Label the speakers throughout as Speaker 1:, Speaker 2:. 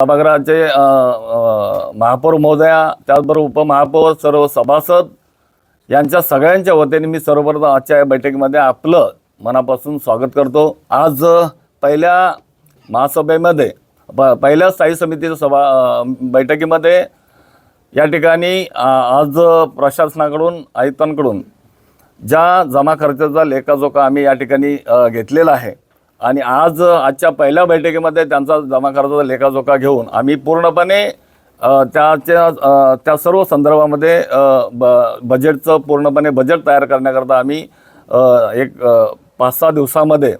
Speaker 1: सभागृहाचे महापौर महोदया, त्याचबरोबर उपमहापौर, सर्व सभासद यांच्या सगळ्यांच्या वतीने मी सर्वप्रथम आजच्या या बैठकीमध्ये आपलं मनापासून स्वागत करतो। आज पहिल्या महासभेमध्ये पहिल्या स्थायी समितीच्या बैठकीमध्ये या ठिकाणी आज प्रशासनाकडून आयुक्तांकडून ज्या जमा खर्चाचा लेखाजोखा आम्ही या ठिकाणी घेतलेला आहे आणि आजच्या पहिल्या बैठकीमध्ये त्यांचा जमा खर्चाचा लेखाजोखा घेऊन आम्ही पूर्णपणे त्या सर्व संदर्भामध्ये बजेटचं पूर्णपणे बजेट तयार करण्याकरता आम्ही एक 5-6 दिवसामध्ये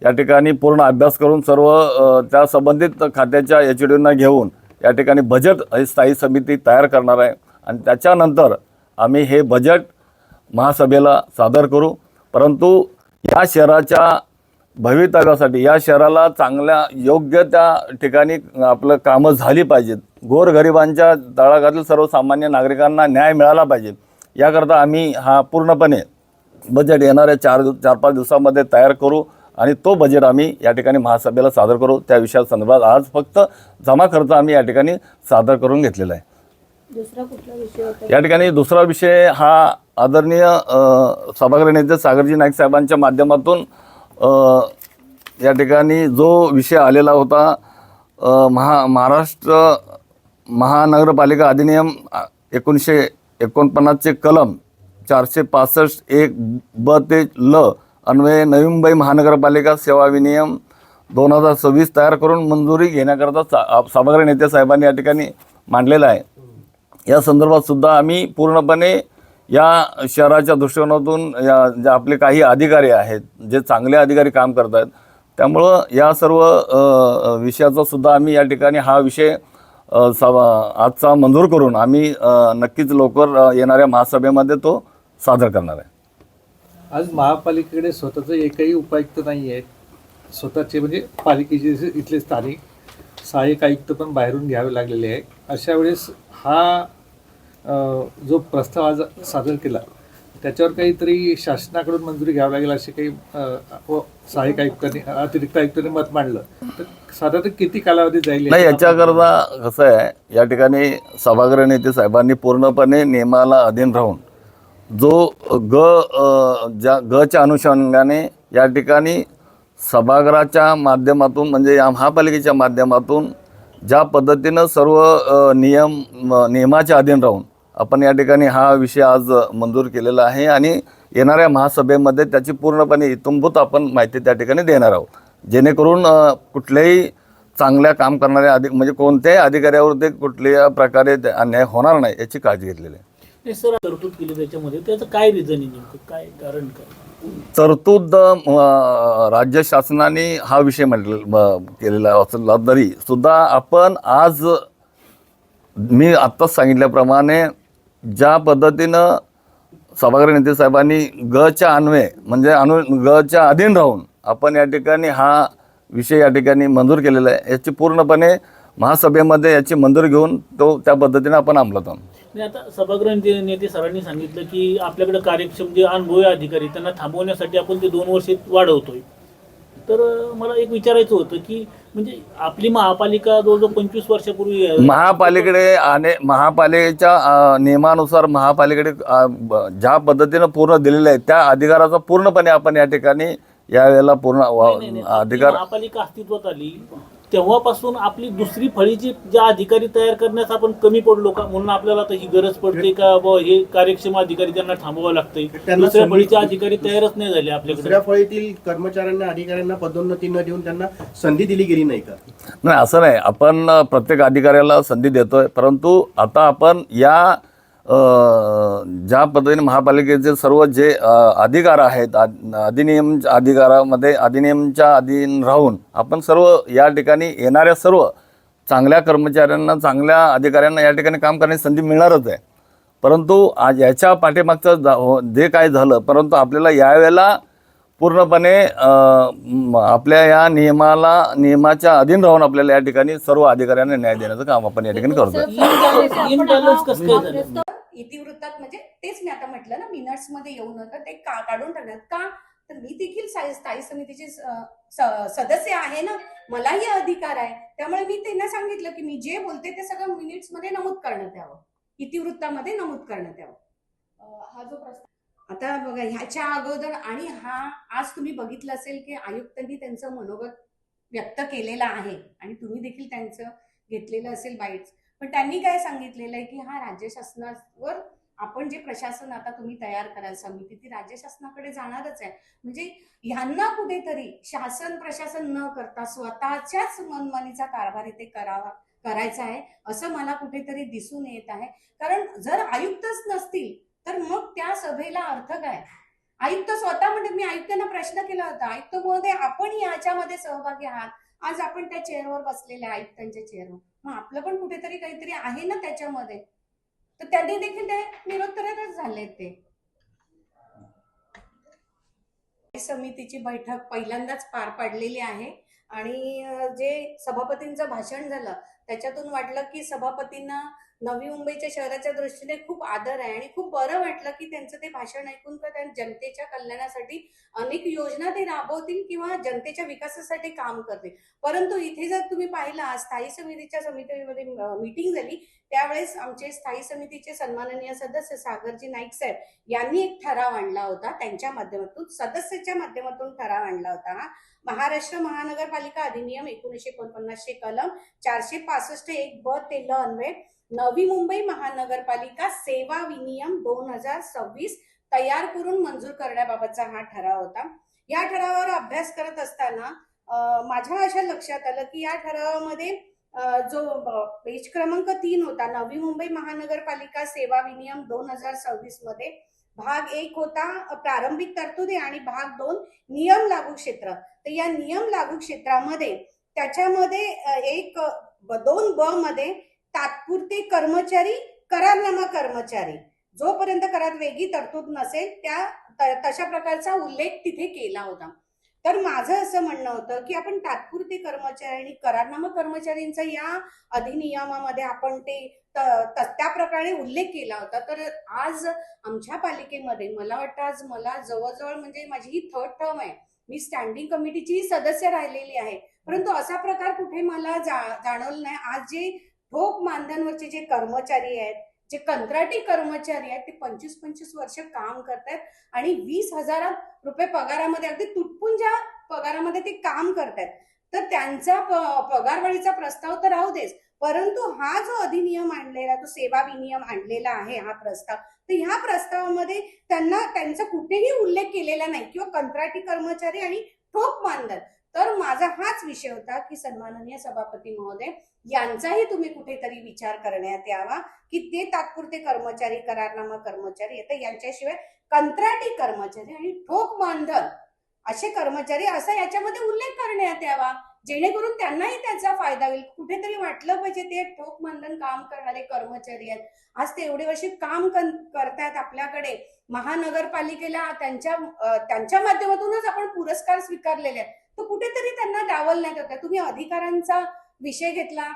Speaker 1: या ठिकाणी पूर्ण अभ्यास करून सर्व त्या संबंधित खात्याच्या एचडींना घेऊन या ठिकाणी बजेट स्थायी समिती तयार करणार आहे आणि त्याच्यानंतर आम्ही हे बजेट महासभेला सादर करू। परंतु या शहराच्या भवितव्यासाठी या शहराला चांगल्या योग्य त्या ठिकाणी आपलं कामं झाली पाहिजेत, गोरगरिबांच्या तळागाळातील सर्वसामान्य नागरिकांना न्याय मिळाला पाहिजे, याकरता आम्ही हा पूर्णपणे बजेट येणाऱ्या 4-5 दिवसामध्ये तयार करू आणि तो बजेट आम्ही या ठिकाणी महासभेला सादर करू। त्या विषयासंदर्भात आज फक्त जमा खर्च आम्ही या ठिकाणी सादर करून घेतलेला आहे।
Speaker 2: दुसरा कुठला विषय होता?
Speaker 1: या ठिकाणी दुसरा विषय हा आदरणीय सभागृह नेते सागरजी नाईक साहेबांच्या माध्यमातून या ठिकाणी जो विषय आलेला होता महाराष्ट्र महानगरपालिका अधिनियम 1949 चे कलम 465(1) ते ल अन्वये नवी मुंबई महानगरपालिका सेवा विनियम 2026 तयार करून मंजुरी घेण्याकरता सभागृह नेते साहेबांनी या ठिकाणी मांडलेला आहे। या संदर्भात सुद्धा आम्ही पूर्णपणे या शहराच्या दृष्टिकोनातून जे आपले काही अधिकारी आहेत, जे चांगले अधिकारी काम करत आहेत, त्यामुळं या सर्व विषयाचा सुद्धा आम्ही या ठिकाणी हा विषय आजचा मंजूर करून आम्ही नक्कीच लवकर येणाऱ्या महासभेमध्ये तो सादर करणार आहे।
Speaker 3: आज महापालिकेकडे स्वतःचं एकही उपायुक्त नाही आहे, स्वतःचे म्हणजे पालिकेचे इथले स्थानिक सहाय्यक आयुक्त पण बाहेरून घ्यावे लागलेले आहे। अशा वेळेस हा जो प्रस्ताव आज सादर केला त्याच्यावर काहीतरी शासनाकडून मंजुरी घ्यावी लागेल असे काही सहाय्यक आयुक्तांनी अतिरिक्त आयुक्तांनी मत मांडलं, तर साधारण किती कालावधी जाईल?
Speaker 1: नाही, याच्याकरता कसं आहे, या ठिकाणी सभागृह नेते साहेबांनी पूर्णपणे नियमाला अधीन राहून जो गच्या अनुषंगाने या ठिकाणी सभागृहाच्या माध्यमातून म्हणजे या महापालिकेच्या माध्यमातून ज्या पद्धतीनं सर्व नियमाच्या अधीन राहून आपण या ठिकाणी हा विषय आज मंजूर केलेला आहे आणि येणाऱ्या महासभेमध्ये त्याची पूर्णपणे इत्थंभूत आपण माहिती त्या ठिकाणी देणार आहोत, जेणेकरून कुठल्याही चांगल्या काम करणाऱ्या म्हणजे कोणत्याही अधिकाऱ्यावर ते कुठल्याही प्रकारे अन्याय होणार नाही याची काळजी घेतलेली आहे।
Speaker 4: सर, तरतूद केली त्याच्यामध्ये, त्याचं काय रिझन आहे, नेमकं काय कारण काय?
Speaker 1: तरतूद राज्य शासनाने हा विषय केलेला असला तरी सुद्धा आपण आज मी आत्ताच सांगितल्याप्रमाणे ज्या पद्धतीनं सभागृह नेते साहेबांनी गच्या अन्वये म्हणजे गच्या अधीन राहून आपण या ठिकाणी हा विषय या ठिकाणी मंजूर केलेला आहे, याची पूर्णपणे महासभेमध्ये याची मंजुरी घेऊन तो त्या पद्धतीने आपण अंमलात आणू।
Speaker 4: आता सभागृह नेते सरांनी सांगितलं की आपल्याकडे कार्यक्षम जे अनुभवी अधिकारी त्यांना थांबवण्यासाठी आपण ते 2 वर्ष वाढवतोय। तर मला एक विचारायचं होतं की म्हणजे आपली महापालिका जवळजवळ 25 वर्षापूर्वी महापालिकेच्या नियमानुसार महापालिकेकडे ज्या पद्धतीनं पूर्ण दिलेलं आहे त्या अधिकाराचा पूर्णपणे आपण या ठिकाणी यावेळेला पूर्ण अधिकार महापालिका अस्तित्वात आली तेव्हापासून आपली दुसरी फळीची ज्या अधिकारी तयार करण्यास आपण कमी पडलो का, म्हणून आपल्याला आता ही गरज पडते का हे कार्यक्षम अधिकारी त्यांना थांबवावं लागतंय, दुसऱ्या फळीचे अधिकारी तयारच नाही झाले आपल्याकडे?
Speaker 5: दुसऱ्या फळीतील कर्मचाऱ्यांना अधिकाऱ्यांना पदोन्नती न देऊन त्यांना संधी दिली गेली नाही का?
Speaker 1: नाही, असं नाही, आपण प्रत्येक अधिकाऱ्याला संधी देतोय, परंतु आता आपण या ज्या पद्धतीने महापालिकेचे सर्व जे अधिकार आहेत अधिनियमच्या अधीन राहून आपण सर्व या ठिकाणी येणाऱ्या सर्व चांगल्या कर्मचाऱ्यांना चांगल्या अधिकाऱ्यांना या ठिकाणी काम करण्याची संधी मिळणारच आहे। परंतु आज याच्या पाठीमागचं जे काय झालं, परंतु आपल्याला यावेळेला पूर्णपणे आपल्या या नियमाच्या अधीन राहून आपल्याला या ठिकाणी सर्व अधिकाऱ्यांना न्याय देण्याचं काम आपण या ठिकाणी करतोय।
Speaker 2: इतिवृत्तात म्हणजे तेच मी आता म्हटलं ना, मिनट्स मध्ये येऊ नका, ते काढून टाकण्यात का
Speaker 6: तर मी देखील स्थायी समितीचे सदस्य आहे ना, मलाही अधिकार आहे. त्यामुळे मी त्यांना सांगितलं की मी जे बोलते ते सगळं मिनिट्स मध्ये नमूद करण्यात यावं, इतिवृत्तामध्ये नमूद करण्यात यावं.
Speaker 2: हा जो प्रस्ताव
Speaker 6: आता बघा, ह्याच्या अगोदर आणि हा आज तुम्ही बघितलं असेल की आयुक्तांनी त्यांचं मनोगत व्यक्त केलेलं आहे आणि तुम्ही देखील त्यांचं घेतलेलं असेल बाईट्स. पण त्यांनी काय सांगितलेलं आहे की हा राज्य शासनावर आपण जे प्रशासन आता तुम्ही तयार कराल समिती, ती राज्य शासनाकडे जाणारच आहे. म्हणजे ह्यांना कुठेतरी शासन प्रशासन न करता स्वतःच्याच मनमानीचा कारभार इथे करायचा आहे असं मला कुठेतरी दिसून येत आहे. कारण जर आयुक्तच नसतील तर मग त्या सभेला अर्थ काय? आयुक्त स्वतः म्हणजे, मी आयुक्तांना प्रश्न केला होता, आयुक्त महोदय आपण याच्यामध्ये सहभागी आहात, आज आपण त्या चेअरवर बसलेल्या आयुक्तांच्या चेअरवर, मग आपलं पण कुठेतरी काहीतरी आहे ना त्याच्यामध्ये. तर त्यांनी देखील ते निरुत्तरच झाले. ते समितीची बैठक पहिल्यांदाच पार पडलेली आहे आणि जे सभापतींचं भाषण झालं त्याच्यातून वाटलं की सभापतींना नवी मुंबईच्या शहराच्या दृष्टीने खूप आदर आहे आणि खूप बरं वाटलं की त्यांचं ते भाषण ऐकून का त्या जनतेच्या कल्याणासाठी अनेक योजना ते राबवतील किंवा जनतेच्या विकासासाठी काम करतील. परंतु इथे जर तुम्ही पाहिलं, स्थायी समितीमध्ये मीटिंग झाली त्यावेळेस आमचे स्थायी समितीचे सन्माननीय सदस्य सागरजी नाईक साहेब यांनी एक ठराव आणला होता, त्यांच्या माध्यमातून सदस्याच्या माध्यमातून ठराव आणला होता. महाराष्ट्र महानगरपालिका अधिनियम 1949 कलम 465(1) ते ल अन्वये नवी मुंबई महानगरपालिका सेवा विनियम 2026 तयार करून मंजूर करण्याबाबतचा हा ठराव होता. या ठरावावर अभ्यास करत असताना माझ्या अशा लक्षात आलं की या ठरावामध्ये जो पेज क्रमांक 3 होता, नवी मुंबई महानगरपालिका सेवा विनियम 2026 मध्ये भाग 1 होता प्रारंभिक तरतुदी आणि भाग 2 नियम लागू क्षेत्र. तर या नियम लागू क्षेत्रामध्ये त्याच्यामध्ये 2(ब) मध्ये तात्पुरते कर्मचारी, करारनामा कर्मचारी, जोपर्यंत करात वेगळी तरतूद नसेल त्या तशा प्रकारचा उल्लेख तिथे केला होता. तर माझं असं म्हणणं होतं की आपण तात्पुरते कर्मचारी आणि करारनामा कर्मचारींचा या अधिनियमामध्ये आपण ते त्याप्रकारे उल्लेख केला होता. तर आज आमच्या पालिकेमध्ये मला वाटतं आज मला जवळजवळ म्हणजे माझी ही 3rd टर्म आहे, मी स्टँडिंग कमिटीची सदस्य राहिलेली आहे, परंतु असा प्रकार कुठे मला जाणवलं नाही. आज जे ठोक मानधनवरचे जे कर्मचारी आहेत, जे कंत्राटी कर्मचारी आहेत, ते 25-25 वर्ष काम करतात आणि 20,000 रुपये पगारामध्ये, अगदी तुटपुंज्या पगारामध्ये ते काम करतात. तर त्यांचा पगारवाढीचा प्रस्ताव तर राहू देच, परंतु हा जो अधिनियम आणलेला, तो सेवा विनियम आणलेला आहे हा प्रस्ताव, तर ह्या प्रस्तावामध्ये त्यांचा कुठेही उल्लेख केलेला नाही किंवा कंत्राटी कर्मचारी आणि ठोक मानधन. तर माझा हाच विषय होता की सन्माननीय सभापती महोदय यांचाही तुम्ही कुठेतरी विचार करण्यात यावा की ते तात्पुरते कर्मचारी, करारनामा कर्मचारी येतात, यांच्याशिवाय कंत्राटी कर्मचारी आणि ठोक मानधन असे कर्मचारी असा याच्यामध्ये उल्लेख करण्यात यावा, जेणेकरून त्यांनाही त्याचा फायदा होईल. कुठेतरी वाटलं पाहिजे ते ठोक मानधन काम करणारे कर्मचारी आहेत, आज ते एवढे वर्ष काम करतायत आपल्याकडे, महानगरपालिकेला त्यांच्या माध्यमातूनच आपण पुरस्कार स्वीकारलेले आहेत, तर कुठेतरी त्यांना डावलण्यात येतं. तुम्ही अधिकारांचा विषय घेतला,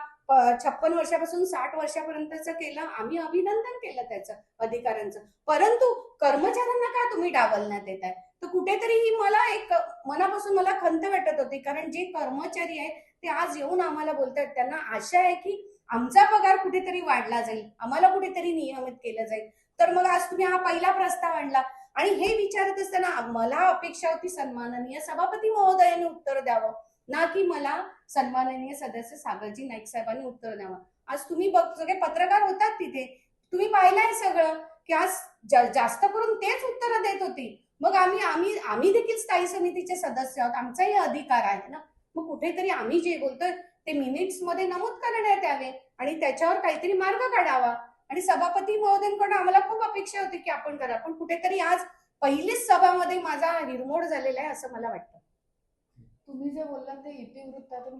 Speaker 6: 56 वर्षापासून 60 वर्षापर्यंतचं केलं, आम्ही अभिनंदन केलं त्याचं अधिकारांचं, परंतु कर्मचाऱ्यांना का तुम्ही डावलण्यात येत आहे? तर कुठेतरी ही मला एक मनापासून मला खंत वाटत होती, कारण जे कर्मचारी आहेत ते आज येऊन आम्हाला बोलतात, त्यांना आशा आहे की आमचा पगार कुठेतरी वाढला जाईल, आम्हाला कुठेतरी नियमित केलं जाईल. तर मग आज तुम्ही हा पहिला प्रस्ताव आणला आणि हे विचारत असताना मला अपेक्षा होती सन्माननीय सभापती महोदयांनी उत्तर द्यावं, ना की मला सन्माननीय सदस्य सागरजी नाईक साहेबांनी उत्तर द्यावं. आज तुम्ही सगळे पत्रकार होतात तिथे, तुम्ही पाहिलंय सगळं की आज जास्त करून तेच उत्तर देत होती. मग आम्ही देखील स्थायी समितीचे सदस्य आहोत, आमचाही अधिकार आहे ना. मग कुठेतरी आम्ही जे बोलतोय ते मिनिट्स मध्ये नमूद करण्यात यावे आणि त्याच्यावर काहीतरी मार्ग काढावा. आणि सभापती महोदयांकडून आम्हाला खूप अपेक्षा होती की आपण करा, पण कुठेतरी आज पहिलीच सभामध्ये माझा हिरमोड झालेला आहे असं मला वाटतं.
Speaker 2: तुम्ही जे बोललात ते इतिवृत्तातून